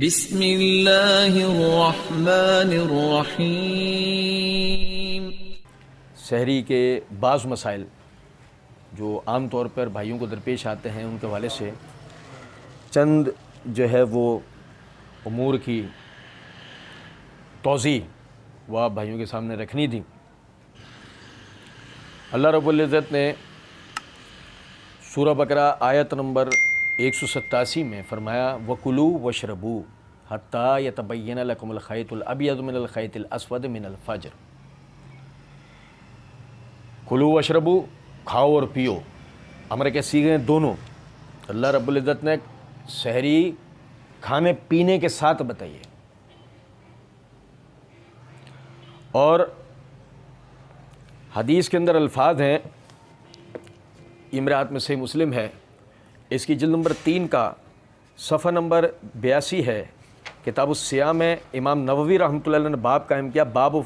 बिस्मिल्लाहिर्रहमानिर्रहीम। सहरी के बाज़ मसाइल जो आम तौर पर भाइयों को दरपेश आते हैं, उनके हवाले से चंद जो है वो उमूर की तौज़ी वो आप भाइयों के सामने रखनी थी। अल्लाह रब्बुल इज़्ज़त ने सूरह बकरा आयत नंबर 187 में फ़रमाया वकुलू वशरबू हत्ता यतबय्यन लकुमुल खैतुल अबयद मिनल खैतिल अस्वद मिनल फज्र। कुलू वशरबू, खाओ और पियो, अमर के सीगे दोनों अल्लाह रब्बुल इज़्ज़त ने सहरी खाने पीने के साथ बताइए। और हदीस के अंदर अल्फाज हैं, इमरात में से मुस्लिम है, इसकी जिल्द नंबर 3 का सफ़ा नंबर 82 है। किताबुस सियाम में इमाम नववी रहमतुल्लाह अलैह ने बाब कायम किया, बाब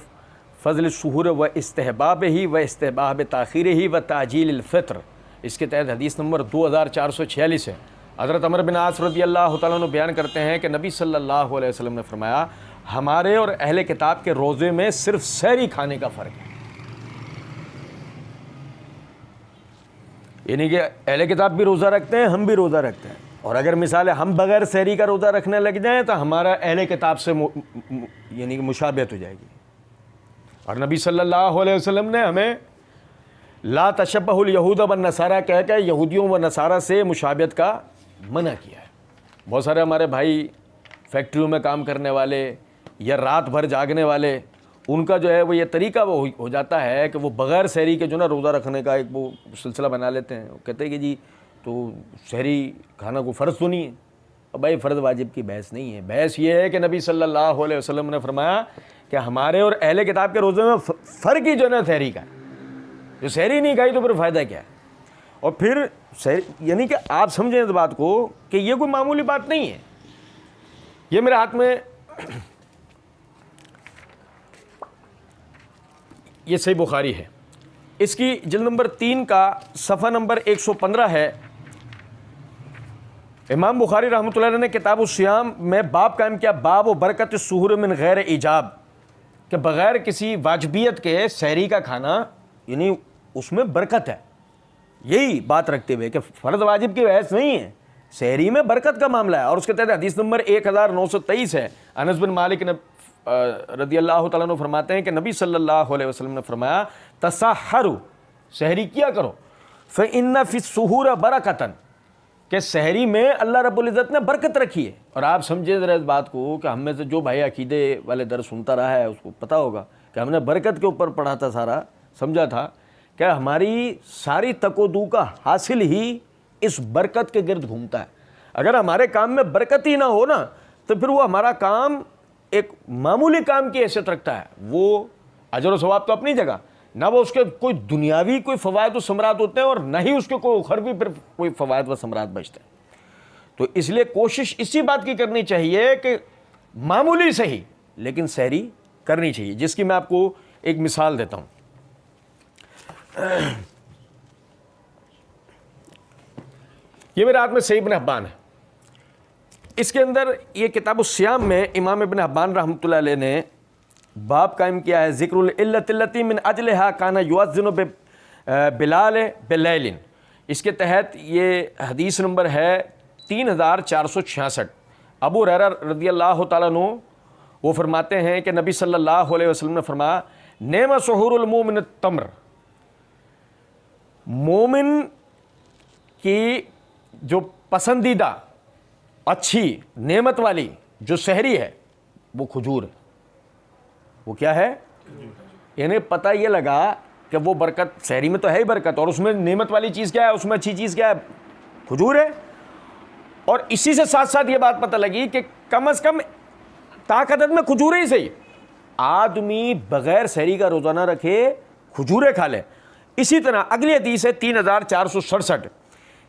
फ़ज़ल सुहूर व इस्तेहबाब ही व इस्तेहबाब ताख़ीर ही व ताजील फ़ित्र। इसके तहत हदीस नंबर 2446 है। हज़रत अमर बिन आस रज़ियल्लाहु तआला अन्हु बयान करते हैं कि नबी सल्लल्लाहु अलैहि वसल्लम ने फरमाया, हमारे और अहले किताब के रोज़े में सिर्फ सहरी खाने का फ़र्क है। यानी कि अहले किताब भी रोज़ा रखते हैं, हम भी रोज़ा रखते हैं, और अगर मिसाल है हम बग़ैर सहरी का रोज़ा रखने लग जाएँ तो हमारा अहले किताब से यानी कि मुशाबहत हो जाएगी। और नबी सल्लल्लाहु अलैहि वसल्लम ने हमें ला तशब्बहुल यहूद व नसारा कह के यहूदियों व नसारा से मुशाबहत का मना किया है। बहुत सारे हमारे भाई फैक्ट्रियों में काम करने वाले या रात भर जागने वाले, उनका जो है वो ये तरीका वो हो जाता है कि वो बग़ैर सहरी के जो ना रोज़ा रखने का एक वो सिलसिला बना लेते हैं। वो कहते हैं कि जी तो सहरी खाना को फ़र्ज़ तो नहीं है। अब भाई फ़र्ज़ वाजिब की बहस नहीं है, बहस ये है कि नबी सल्लल्लाहु अलैहि वसल्लम ने फरमाया कि हमारे और अहले किताब के रोज़े में फ़र्क ही जो ना सहरी का, जो सहरी नहीं खाई तो फिर फ़ायदा क्या है। और फिर सहरी यानी कि आप समझें इस बात को कि ये कोई मामूली बात नहीं है। ये मेरे हाथ में ये सही बुखारी है, इसकी जिल्द नंबर 3 का सफ़ा नंबर 115 है। इमाम बुखारी रहमतुल्लाह अलैह ने किताब उस-सियाम में बाब कायम किया, बाब बरकत सुहूर मिन गैर इजाब, कि बग़ैर किसी वाजबियत के सहरी का खाना यानी उसमें बरकत है। यही बात रखते हुए कि फ़र्ज़ वाजिब की बहस नहीं है, सहरी में बरकत का मामला है। और उसके तहत हदीस नंबर 1923 है। अनस बिन मालिक ने रज़ियल्लाहु तआला अन्हु फरमाते हैं कि नबी सल्लल्लाहु अलैहि वसल्लम ने फरमाया तसहरु, सहरी किया करो, फ़इन्ना फ़िस्सुहूर बरकतन, कि सहरी में अल्लाह रब्बुल इज़्ज़त ने बरकत रखी है। और आप समझे ज़रा इस बात को कि हम में से जो भाई अकीदे वाले दर सुनता रहा है उसको पता होगा कि हमने बरकत के ऊपर पढ़ा था, सारा समझा था कि हमारी सारी तकोदू का हासिल ही इस बरकत के गिर्द घूमता है। अगर हमारे काम में बरकत ही ना हो ना तो फिर वो हमारा काम एक मामूली काम की हैसियत रखता है। वो अजर व सवाब तो अपनी जगह, ना वो उसके कोई दुनियावी कोई फ़वायद व समरात होते हैं और ना ही उसके कोई उखरवी फिर कोई फ़वायद व समरात बचते हैं। तो इसलिए कोशिश इसी बात की करनी चाहिए कि मामूली सही लेकिन सहरी करनी चाहिए, जिसकी मैं आपको एक मिसाल देता हूँ। ये मेरे हाथ में सही इब्न हिब्बान है। इसके अंदर ये किताब उस-सियाम में इमाम इब्न हिब्बान रहमतुल्लाह अलैह ने बाब कायम किया है, ज़िक्रुल इल्लति मिन अजलिहा काना युअज़्ज़िनु बिलाल बिलैलिन। इसके तहत ये हदीस नंबर है 3466। अबू हुरैरा रज़ियल्लाहु तआला अन्हु वो फरमाते हैं कि नबी सल्लल्लाहु अलैहि वसल्लम ने फरमाया, नेम सुहूरुल मोमिन तम्र, मोमिन की जो पसंदीदा अच्छी नेमत वाली जो सहरी है वो खजूर है। वो क्या है, इन्हें पता ये लगा कि वो बरकत सहरी में तो है ही बरकत, और उसमें नेमत वाली चीज़ क्या है, उसमें अच्छी चीज़ क्या है, खजूर है। और इसी से साथ साथ ये बात पता लगी कि कम से कम ताकत में खजूरें ही सही, आदमी बग़ैर सहरी का रोज़ाना रखे, खजूरें खा ले। इसी तरह अगली हदीस है 3467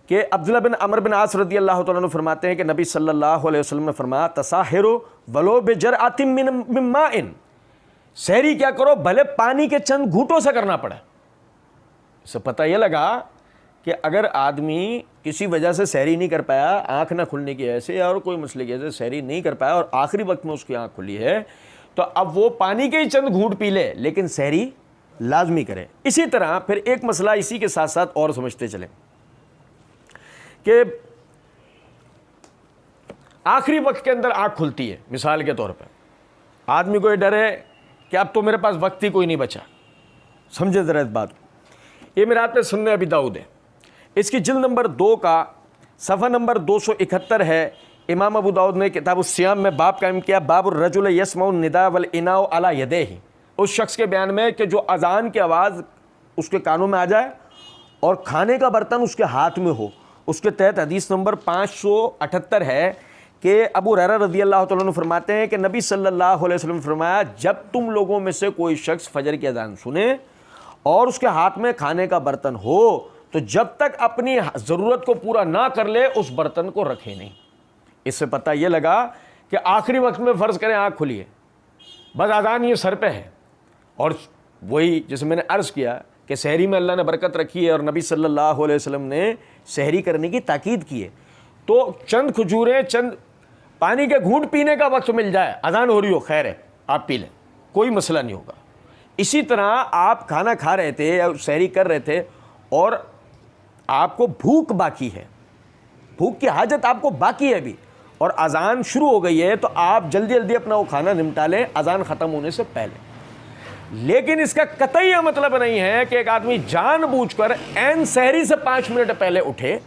कि अब्दुल्लाह बिन अमर बिन आस रज़ियल्लाहु तआला अन्हु फरमाते हैं कि नबी सल्लल्लाहु अलैहि वसल्लम ने फरमाया तसाहिरु वलो बिजरअतिन मिन माइन, सहरी क्या करो भले पानी के चंद घूंटों से करना पड़े। इससे पता ये लगा कि अगर आदमी किसी वजह से सहरी नहीं कर पाया, आँख ना खुलने की वजह से या और कोई मसले की वजह से सहरी नहीं कर पाया और आखिरी वक्त में उसकी आँख खुली है, तो अब वो पानी के ही चंद घूंट पी ले, लेकिन सहरी लाजमी करे। इसी तरह फिर एक मसला इसी के साथ साथ और समझते चले कि आखिरी वक्त के अंदर आँख खुलती है, मिसाल के तौर पर आदमी को ये डर है कि अब तो मेरे पास वक्त ही कोई नहीं बचा। समझे ज़रा इस बात को। ये मेरे हाथ में सुन्ने अबी दाऊद है, इसकी जिल्द नंबर 2 का सफ़ा नंबर 271 है। इमाम अबू दाऊद ने किताब सियाम में बाब कायम किया, बाबुर रजुल यस्मउ निदा वल इनाउ अला यदैहि। उस शख्स के बयान में कि जो अजान की आवाज़ उसके कानों में आ जाए और खाने का बर्तन उसके हाथ में हो। उसके तहत हदीस नंबर 578 है कि अबू हुरैरा रज़ी अल्लाह तआला अन्हु फरमाते हैं कि नबी सल्लल्लाहु अलैहि वसल्लम फरमाया, जब तुम लोगों में से कोई शख्स फजर की अजान सुने और उसके हाथ में खाने का बर्तन हो, तो जब तक अपनी ज़रूरत को पूरा ना कर ले उस बर्तन को रखे नहीं। इससे पता ये लगा कि आखिरी वक्त में फ़र्ज़ करें आँख खुली है, बस अजान ये सर पे है, और वही जैसे मैंने अर्ज़ किया कि सहरी में अल्लाह ने बरकत रखी है और नबी सल्लल्लाहु अलैहि वसल्लम ने सहरी करने की ताकीद की है। तो चंद खजूरें, चंद पानी के घूंट पीने का वक्त मिल जाए, अजान हो रही हो, खैर है, आप पी लें, कोई मसला नहीं होगा। इसी तरह आप खाना खा रहे थे या सहरी कर रहे थे और आपको भूख बाकी है, भूख की हाजत आपको बाकी है अभी, और अजान शुरू हो गई है, तो आप जल्दी जल्दी अपना वो खाना निपटा लें अजान ख़त्म होने से पहले। लेकिन इसका कतई यह मतलब नहीं है कि एक आदमी जानबूझकर ऐन सहरी से 5 मिनट पहले उठे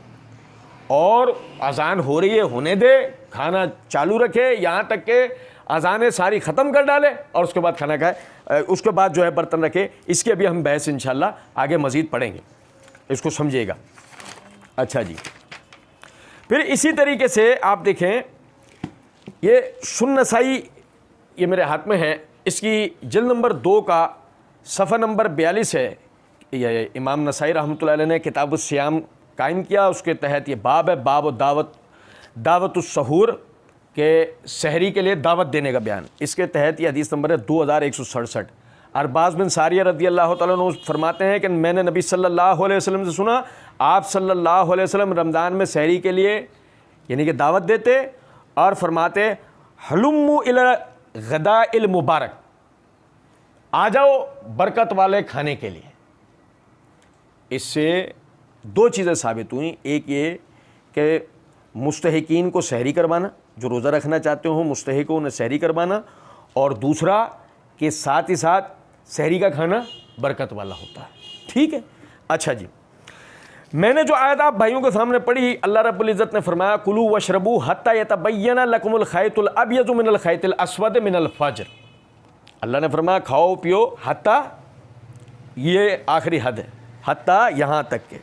और अजान हो रही है होने दे, खाना चालू रखे यहाँ तक के अजानें सारी ख़त्म कर डाले और उसके बाद खाना खाए, उसके बाद जो है बर्तन रखे। इसकी अभी हम बहस इंशाल्लाह आगे मज़ीद पढ़ेंगे, इसको समझिएगा। अच्छा जी, फिर इसी तरीके से आप देखें, ये सुन्न नसाई, ये मेरे हाथ में है, इसकी जिल्द नंबर 2 का सफ़ा नंबर 42 है। ये इमाम नसाई रहमतुल्लाह अलैह ने किताब सियाम कायम किया, उसके तहत ये बाब है, बाब दावत उस्सहूर के सहरी के लिए दावत देने का बयान। इसके तहत ये हदीस नंबर है 2167। अरबाज़ बिन सारिया रज़ी अल्लाह तआला अन्हु फरमाते हैं कि मैंने नबी सल्लल्लाहु अलैहि वसल्लम से सुना, आप सल्लल्लाहु अलैहि वसल्लम रमज़ान में सहरी के लिए यानी कि दावत देते और फरमाते, हलुम्मु इला गदाइल मुबारक, आ जाओ बरकत वाले खाने के लिए। इससे 2 चीज़ें साबित हुई, एक ये कि मुस्तहिकीन को सहरी करवाना, जो रोज़ा रखना चाहते हो मुस्तहिक को उन्हें सहरी करवाना, और दूसरा कि साथ ही साथ सहरी का खाना बरकत वाला होता है। ठीक है, अच्छा जी, मैंने जो आयत आप भाइयों के सामने पढ़ी, अल्लाह रब्बुल इज़्ज़त ने फरमाया, कुलू वशरबू हत्ता यतबय्यना लकुमुल खैतुल अबयज़ु मिनल खैतिल अस्वद मिनल फज्र। अल्लाह ने फरमाया खाओ पियो, हत्ता ये आखिरी हद है, हत्ता यहाँ तक के,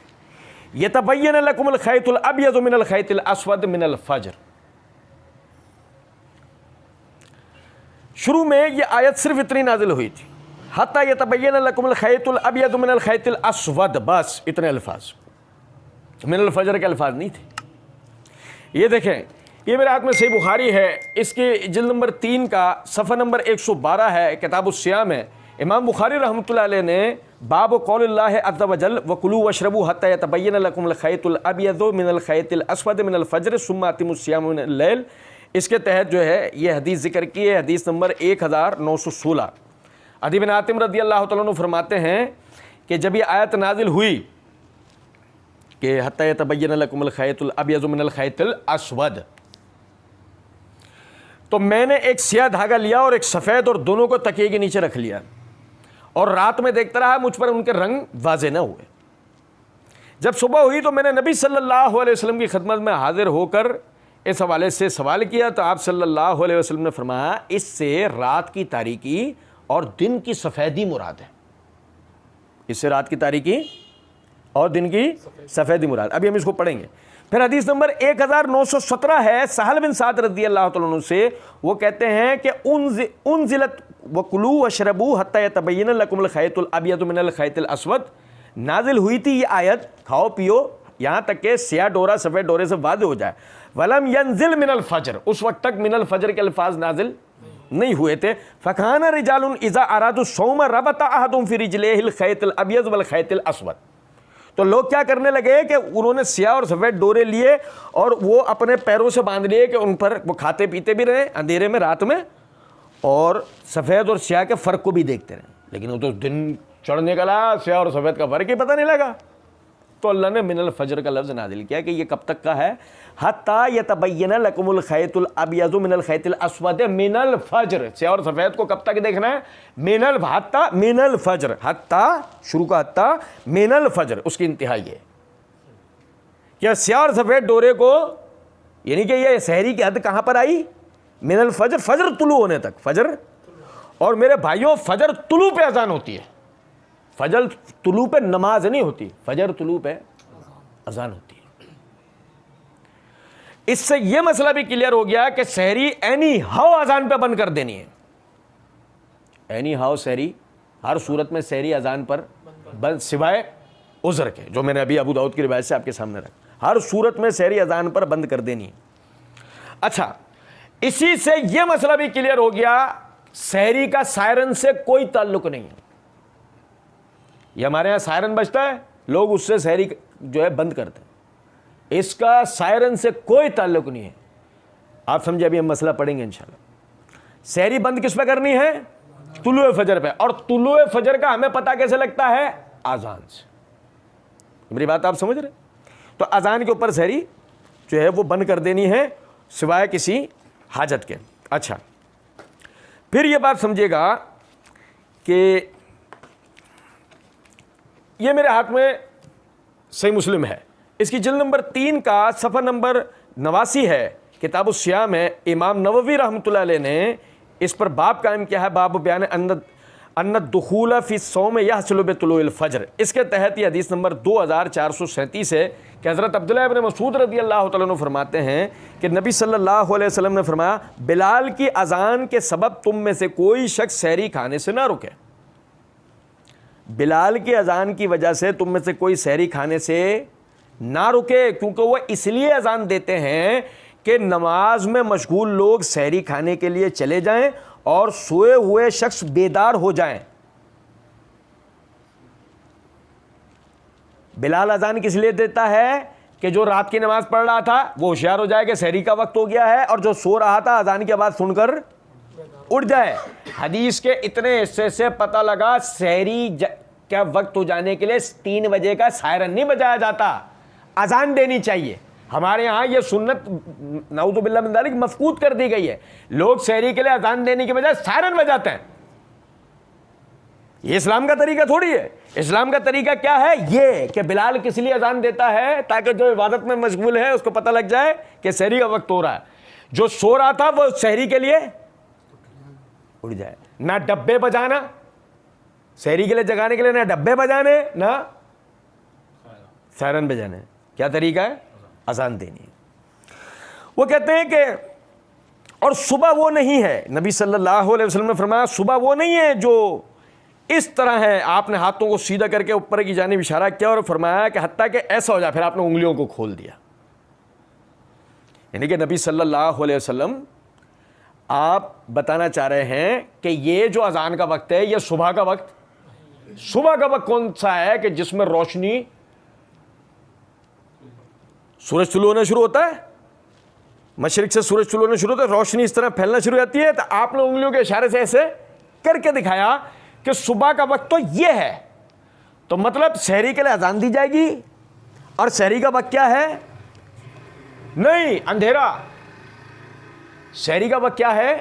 यतबय्यना लकुमुल खैतुल अबयज़ु मिनल खैतिल अस्वद मिनल फज्र। शुरू में ये आयत सिर्फ इतनी नाजिल हुई थी, हत्ता यतबय्यना लकुमुल खैतुल अबयज़ु मिनल खैतिल अस्वद, बस इतने अल्फाज, मिनल फजर के अल्फाज नहीं थे। ये देखें, ये मेरे हाथ में सही बुखारी है, इसकी जिल्द नंबर 3 का सफ़ा नंबर 112 है, किताब सियाम है। इमाम बुखारी रहमतुल्लाह अलैह ने बाब कौलिल्लाहि अज़्ज़ा वजल वकुलू वशरबू हत्ता यतबय्यना लकुमुल खैतुल अबयज़ु मिनल खैतिल अस्वद मिनल फज्र सुम्मा अतिमुस सियाम मिनल लैल, इसके तहत जो है ये हदीस जिक्र की है, हदीस नंबर 1916। अदी बिन हातिम रज़ी अल्लाह तआला अन्हु फरमाते हैं कि जब ये आयत नाजिल हुई कि हत्ता यतबय्यना लकुमुल खैतुल अबयज़ु मिनल खैतिल अस्वद, तो मैंने एक स्याह धागा लिया और एक सफ़ेद, और दोनों को तकिए के नीचे रख लिया और रात में देखता रहा, मुझ पर उनके रंग वाज़े न हुए। जब सुबह हुई तो मैंने नबी सल्लल्लाहु अलैहि वसल्लम की खिदमत में हाजिर होकर इस हवाले से सवाल किया, तो आप सल्लल्लाहु अलैहि वसल्लम ने फरमाया, इससे रात की तारीकी और दिन की सफ़ेदी मुराद है। इससे रात की तारीकी और दिन की सफ़ेदी मुराद। अभी हम इसको पढ़ेंगे। फिर हदीस नंबर 1917 है, सहल बिन साद रज़ी अल्लाह तआला अन्हु से, वो कहते हैं कि उनज़िलत वकुलू वशरबू हत्ता यतबय्यना लकुमुल खैतुल अबयज़ु मिनल खैतिल अस्वद, नाजिल हुई थी ये आयत, खाओ पियो यहाँ तक के स्याह डोरा सफ़ेद डोरे से वाज़े हो जाए। वलम यंजिल मिनल फज्र, उस वक्त तक मिनल फज्र के अल्फाज नाजिल नहीं हुए थे। फ़काना रिजालुन इज़ा अरादु सौम रबता अहदुम फ़ी रिजलिहिल खैतिल अबयज़ वल खैतिल अस्वद, तो लोग क्या करने लगे कि उन्होंने स्याह और सफ़ेद डोरे लिए और वो अपने पैरों से बांध लिए कि उन पर वो खाते पीते भी रहे अंधेरे में रात में, और सफ़ेद और स्याह के फ़र्क को भी देखते रहे। लेकिन वो तो दिन चढ़ने का ला, स्याह और सफ़ेद का फ़र्क ही पता नहीं लगा। तो अल्लाह ने मिनल फजर का लफ्ज़ नाजिल किया कि ये कब तक का है, हत्ता यतबय्यन लकुमुल खैतुल अबयज़ु मिनल खैतिल अस्वद मिनल फजर। स्याह और सफ़ेद को कब तक देखना है, मिनल हत्ता मिनल फजर, हत्ता शुरू का हत्ता, मिनल फजर उसकी इंतहा ये क्या स्याह और सफ़ेद डोरे को, यानी कि ये सहरी की हद कहाँ पर आई, मिनल फजर, फजर तुलू होने तक, फजर। और मेरे भाइयों फजर तुलू पे अजान होती है, फजर तुलू पे नमाज नहीं होती, फजर तुलू पे अजान होती है। इससे यह मसला भी क्लियर हो गया कि सहरी एनी हाउ अजान पे बंद कर देनी है। एनी हाउ सहरी हर सूरत में सहरी अजान पर बंद, सिवाय उज़र के, जो मैंने अभी अबू दाऊद की रिवायत से आपके सामने रखा, हर सूरत में सहरी अजान पर बंद कर देनी है। अच्छा, इसी से यह मसला भी क्लियर हो गया, सहरी का सायरन से कोई ताल्लुक नहीं है। ये हमारे यहाँ सायरन बजता है, लोग उससे सहरी जो है बंद करते हैं, इसका सायरन से कोई ताल्लुक नहीं है। आप समझे, अभी हम मसला पढ़ेंगे इंशाल्लाह। सहरी बंद किस पे करनी है, तुलुए फजर पे, और तुलुए फजर का हमें पता कैसे लगता है, आजान से। मेरी बात आप समझ रहे? तो अजान के ऊपर सहरी जो है वो बंद कर देनी है सिवाय किसी हाजत के। अच्छा, फिर ये बात समझिएगा कि ये मेरे हाथ में सही मुस्लिम है, इसकी जिल्द नंबर 3 का सफ़ा नंबर 89 है, किताब उस्सियाम है। इमाम नववी रहमतुल्लाह अलैह ने इस पर बाब कायम किया है, बाब बयान अन्नत दुखूल फ़ी सौम यहसुलु बितुलूइल फ़ज्र। इसके तहत ये हदीस नंबर 2437 है कि हज़रत अब्दुल्लाह इब्न मसूद रज़ी अल्लाह तआला अन्हु फरमाते हैं कि नबी सल्लल्लाहु अलैहि वसल्लम ने फरमाया, बिलाल की अज़ान के सबब तुम में से कोई शख्स सहरी खाने से ना रुके। बिलाल की अज़ान की वजह से तुम में से कोई सहरी खाने से ना रुके, क्योंकि वो इसलिए अज़ान देते हैं कि नमाज में मशगूल लोग सहरी खाने के लिए चले जाएं और सोए हुए शख्स बेदार हो जाएं। बिलाल अज़ान किस लिए देता है कि जो रात की नमाज पढ़ रहा था वो होशियार हो जाए कि सहरी का वक्त हो गया है, और जो सो रहा था अज़ान की आवाज़ सुनकर उठ जाए। हदीस के इतने हिस्से से पता लगा सहरी क्या वक्त हो जाने के लिए 3 बजे का सायरन नहीं बजाया जाता, अजान देनी चाहिए। हमारे यहाँ ये सुन्नत नाउज़ुबिल्लाह मिन ज़ालिक मफ़कूद कर दी गई है। लोग सहरी के लिए अजान देने के बजाय सायरन बजाते हैं। ये इस्लाम का तरीका थोड़ी है। इस्लाम का तरीका क्या है, ये कि बिलाल किस लिए अजान देता है, ताकि जो इबादत में मशगूल है उसको पता लग जाए कि सहरी का वक्त हो रहा है। जो सो रहा था वो सहरी के लिए उठ जाए। ना डब्बे बजाना, सहरी के लिए जगाने के लिए ना डब्बे बजाने ना सायरन बजाने। क्या तरीका है, अजान देनी है। वो कहते हैं कि और सुबह वो नहीं है, नबी सल्लल्लाहु अलैहि वसल्लम ने फरमाया सुबह वो नहीं है जो इस तरह है। आपने हाथों को सीधा करके ऊपर की जानिब इशारा किया और फरमाया कि हत्ता कि ऐसा हो जाए, फिर आपने उंगलियों को खोल दिया। यानी कि नबी सल्लल्लाहु अलैहि वसल्लम आप बताना चाह रहे हैं कि ये जो अजान का वक्त है ये सुबह का वक्त। सुबह का वक्त कौन सा है कि जिसमें रोशनी, सूरज तुलू होना शुरू होता है, मशरिक से सूरज तुलू होना शुरू होता है, रोशनी इस तरह फैलना शुरू हो जाती है। तो आपने उंगलियों के इशारे से ऐसे करके दिखाया कि सुबह का वक्त तो ये है। तो मतलब सहरी के लिए अजान दी जाएगी, और सहरी का वक्त क्या है, नहीं अंधेरा। सहरी का वक्त क्या है,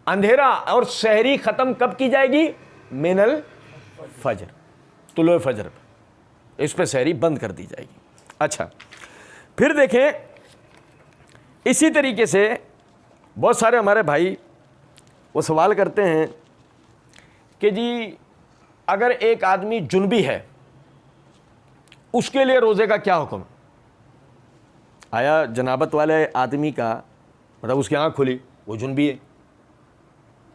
अंधेरा। और सहरी खत्म कब की जाएगी, मिनल फजर, तुलुए फजर, इस पे सहरी बंद कर दी जाएगी। अच्छा, फिर देखें इसी तरीके से बहुत सारे हमारे भाई वो सवाल करते हैं कि जी अगर एक आदमी जुनबी है उसके लिए रोज़े का क्या हुक्म। आया जनाबत वाले आदमी का मतलब उसकी आँख खुली, वो जुनबी है,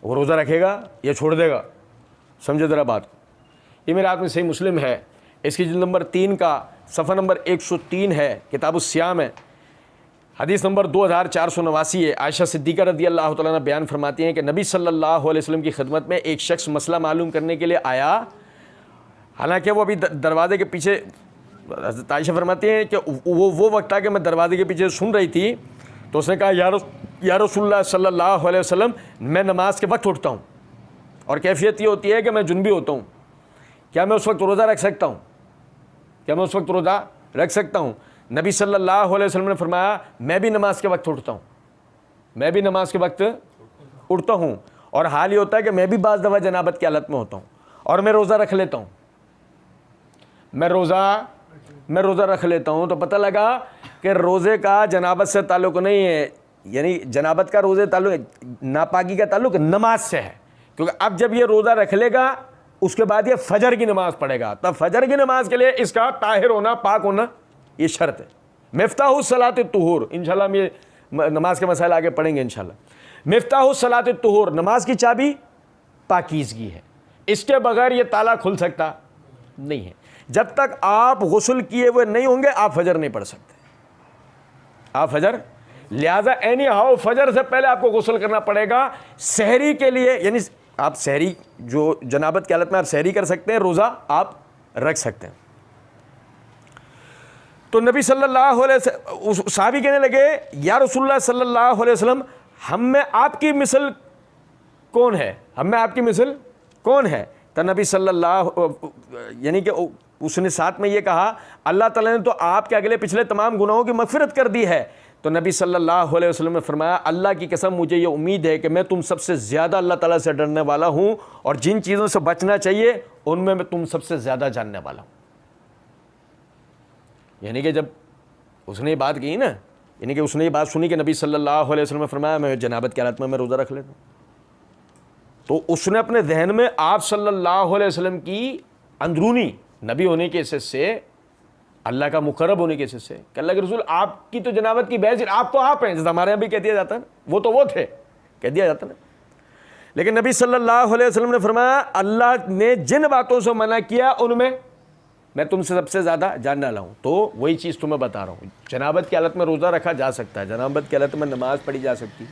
वो रोज़ा रखेगा या छोड़ देगा। समझे ज़रा बात। ये मेरे हाथ में सही मुस्लिम है, इसकी जिल्द नंबर 3 का सफ़ा नंबर 103 है, किताब उस्सियाम है, हदीस नंबर 2489 है। आयशा सिद्दीक़ा रज़ी अल्लाह तआला अन्हा बयान फरमाती हैं कि नबी सल्लल्लाहु अलैहि वसल्लम की खिदमत में एक शख्स मसला मालूम करने के लिए आया। हालांकि वो अभी दरवाजे के पीछे हज़रत आयशा फरमाती हैं कि वो वक्त था कि मैं दरवाजे के पीछे सुन रही थी, तो उसने कहा या रसूलुल्लाह सल्लल्लाहु अलैहि वसल्लम, मैं नमाज के वक्त उठता हूँ और कैफियत ये होती है कि मैं जुनबी होता हूँ, क्या मैं उस वक्त रोज़ा रख सकता हूँ? क्या मैं उस वक्त रोज़ा रख सकता हूँ? नबी सल्लल्लाहु अलैहि वसल्लम ने फरमाया, मैं भी नमाज के वक्त उठता हूँ, मैं भी नमाज के वक्त उठता हूँ, और हाल ये होता है कि मैं भी बाज़ दफ़ा जनाबत की हालत में होता हूँ और मैं रोज़ा रख लेता हूँ, मैं रोज़ा रख लेता हूँ। तो पता लगा कि रोज़े का जनाबत से ताल्लुक़ नहीं है, यानी जनाबत का रोज़े ताल्लुक़, नापाकी का ताल्लुक़ नमाज से है, क्योंकि अब जब ये रोज़ा रख लेगा उसके बाद ये फजर की नमाज़ पढ़ेगा, तब फजर की नमाज के लिए इसका ताहिर होना, पाक होना ये शर्त है। मिफ्ताहु सलात तुहूर, इंशाल्लाह हम ये नमाज के मसाइल आगे पढ़ेंगे इंशाल्लाह। मिफ्ताहु सलात तुहूर, नमाज की चाबी पाकीज़गी है, इसके बगैर ये ताला खुल सकता नहीं है। जब तक आप गुस्ल किए हुए नहीं होंगे आप फजर नहीं पढ़ सकते, आप फजर, लिहाजा एनी हाउ फजर से पहले आपको गुस्ल करना पड़ेगा। सहरी के लिए, यानी आप सहरी, जो जनाबत की हालत में आप सहरी कर सकते हैं, रोज़ा आप रख सकते हैं। तो नबी सल्लल्लाहु अलैहि वसल्लम, साहबी कहने लगे, या रसूलुल्लाह सल्लल्लाहु अलैहि वसल्लम, हम में आपकी मिसल कौन है, हम में आपकी मिसल कौन है? तो नबी सल्लल्लाहु, यानी कि उसने साथ में ये कहा, अल्लाह ताला ने तो आपके अगले पिछले तमाम गुनाहों की मगफिरत कर दी है। तो नबी सल्लल्लाहु अलैहि वसल्लम ने फरमाया, अल्लाह की कसम मुझे ये उम्मीद है कि मैं तुम सबसे ज़्यादा अल्लाह ताला से डरने वाला हूँ, और जिन चीज़ों से बचना चाहिए उनमें मैं तुम सबसे ज़्यादा जानने वाला हूँ। यानी कि जब उसने ये बात की ना, यानी कि उसने ये बात सुनी कि नबी सल्लल्लाहु अलैहि वसल्लम ने फरमाया मैं जनाबत की हालत में मैं रोज़ा रख लेता हूँ, तो उसने अपने जहन में आप सल्लल्लाहु अलैहि वसल्लम की अंदरूनी नबी होने के हिस्से से, अल्लाह का मुकर्रब होने के हिस्से से, कि अल्लाह के रसूल आपकी तो जनाबत की बहस, आप तो आप हैं, जैसे हमारे यहाँ भी कह दिया जाता है, वो तो वो थे, कह दिया जाता है। लेकिन नबी सल्लल्लाहु अलैहि वसल्लम ने फरमाया, अल्लाह ने जिन बातों से मना किया उनमें मैं तुमसे सबसे ज़्यादा जानने वाला हूँ। तो वही चीज़ तुम्हें बता रहा हूँ, जनाबत की हालत में रोज़ा रखा जा सकता है, जनाबत की हालत में नमाज़ पढ़ी जा सकती,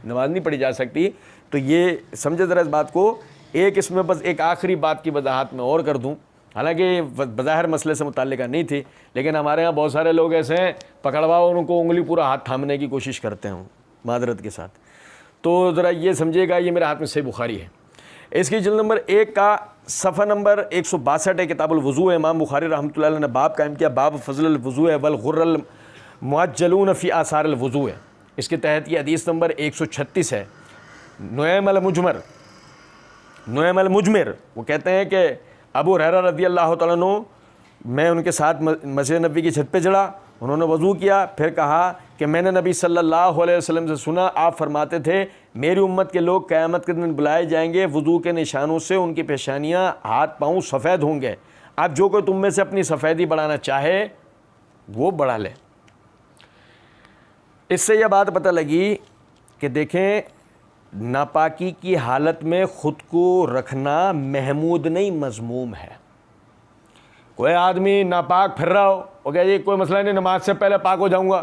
नमाज नहीं पढ़ी जा सकती। तो ये समझे ज़रा इस बात को। एक इसमें बस एक आखिरी बात की वजाहत मैं और कर दूँ, हालांकि बज़ाहिर मसले से मुताल्लिक़ नहीं थी, लेकिन हमारे यहाँ बहुत सारे लोग ऐसे हैं, पकड़वाओ उनको उंगली पूरा हाथ थामने की कोशिश करते हैं मादरत के साथ। तो ज़रा ये समझिएगा, ये मेरे हाथ में सही बुखारी है, इसकी जिल्द नंबर 1 का सफ़ा नंबर 162 है, किताबुल वज़ू है। इमाम बुखारी रहमतुल्लाह अलैह ने बाब कायम किया, बाब फ़ज़लुल वज़ू है वल गुर्रल मुअज्जलून फ़ी आसारिल वज़ू है। इसके तहत ये हदीस नंबर 136 है। नुएम अल मुजमिर वो कहते हैं कि अबू हुरैरा रज़ियल्लाहु तआला अन्हु, मैं उनके साथ मस्जिद नबी की छत पे चढ़ा, उन्होंने वज़ू किया, फिर कहा कि मैंने नबी सल्लल्लाहु अलैहि वसल्लम से सुना, आप फरमाते थे मेरी उम्मत के लोग क़यामत के दिन बुलाए जाएंगे, वज़ू के निशानों से उनकी पेशानियाँ, हाथ पाँव सफ़ेद होंगे। अब जो कोई तुम में से अपनी सफ़ेदी बढ़ाना चाहे वो बढ़ा ले। इससे यह बात पता लगी कि देखें, नापाकी की हालत में ख़ुद को रखना महमूद नहीं, मज़मूम है। कोई आदमी नापाक फिर रहा हो, वो कहे कोई मसला नहीं, नमाज से पहले पाक हो जाऊंगा,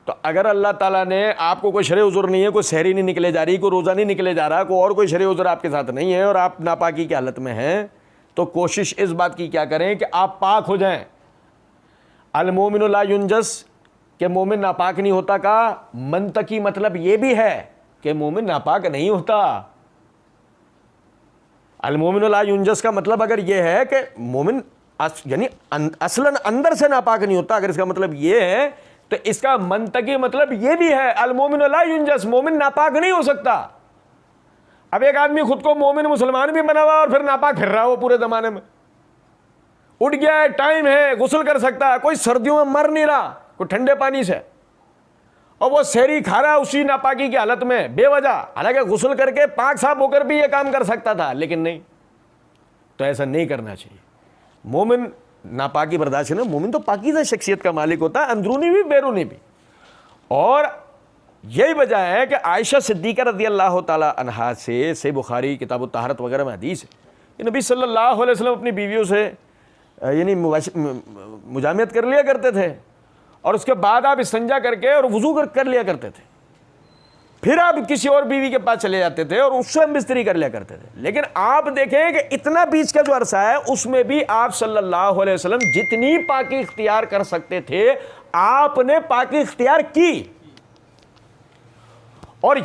तो अगर अल्लाह ताला ने आपको कोई शरई उज़्र नहीं है, कोई सहरी नहीं निकले जा रही, कोई रोज़ा नहीं निकले जा रहा, कोई और कोई शरई उज़्र आपके साथ नहीं है और आप नापाकी की हालत में हैं, तो कोशिश इस बात की क्या करें कि आप पाक हो जाएं। अल मोमिनु ला युनजस, के मोमिन नापाक नहीं होता का मंतकी मतलब ये भी है कि मोमिन नापाक नहीं होता। अल मोमिनु ला युनजस का मतलब अगर ये है कि मोमिन यानी असलन अंदर से नापाक नहीं होता, अगर इसका मतलब ये है तो इसका मंतकी मतलब ये भी है, अल मोमिनु ला युनजस, मोमिन नापाक नहीं हो सकता। अब एक आदमी खुद को मोमिन मुसलमान भी बना हुआ और फिर नापाक फिर रहा हो पूरे जमाने में, उठ गया है, टाइम है, गुस्ल कर सकता है, कोई सर्दियों में मर नहीं रहा कोई ठंडे पानी से, और वो सहरी खा रहा है उसी नापाकी की हालत में बेवजह, हालांकि गुस्ल करके पाक साफ होकर भी ये काम कर सकता था, लेकिन नहीं। तो ऐसा नहीं करना चाहिए। मोमिन नापाकी बर्दाश्त है ना, मोमिन तो पाकीज़ा शख्सियत का मालिक होता है, अंदरूनी भी बैरूनी भी। और यही वजह है कि आयशा सिद्दीक़ा रज़ियल्लाहु ताला अन्हा से, सही बुखारी किताब तहारत वगैरह में हदीस है कि नबी सल्लल्लाहु अलैहि वसल्लम अपनी बीवियों से यानी मुजामियत कर लिया करते थे, और उसके बाद आप इस्तिंजा करके और वज़ू कर लिया करते थे। फिर आप किसी और बीवी के पास चले जाते थे और उससे हम बिस्तरी कर लिया करते थे। लेकिन आप देखें कि इतना बीच का जो अरसा है उसमें भी आप सल्लल्लाहु अलैहि वसल्लम जितनी पाकी इख्तियार कर सकते थे आपने पाकी इख्तियार की। और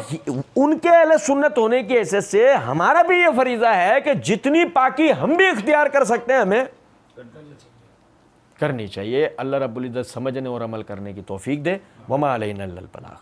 उनके अहले सुन्नत होने की हैसियत से हमारा भी यह फरीजा है कि जितनी पाकी हम भी इख्तियार कर सकते हैं हमें करनी चाहिए। अल्लाह रब्बुल इज्जत समझने और अमल करने की तौफीक दे। वमा अलैना इल्लल बलाग।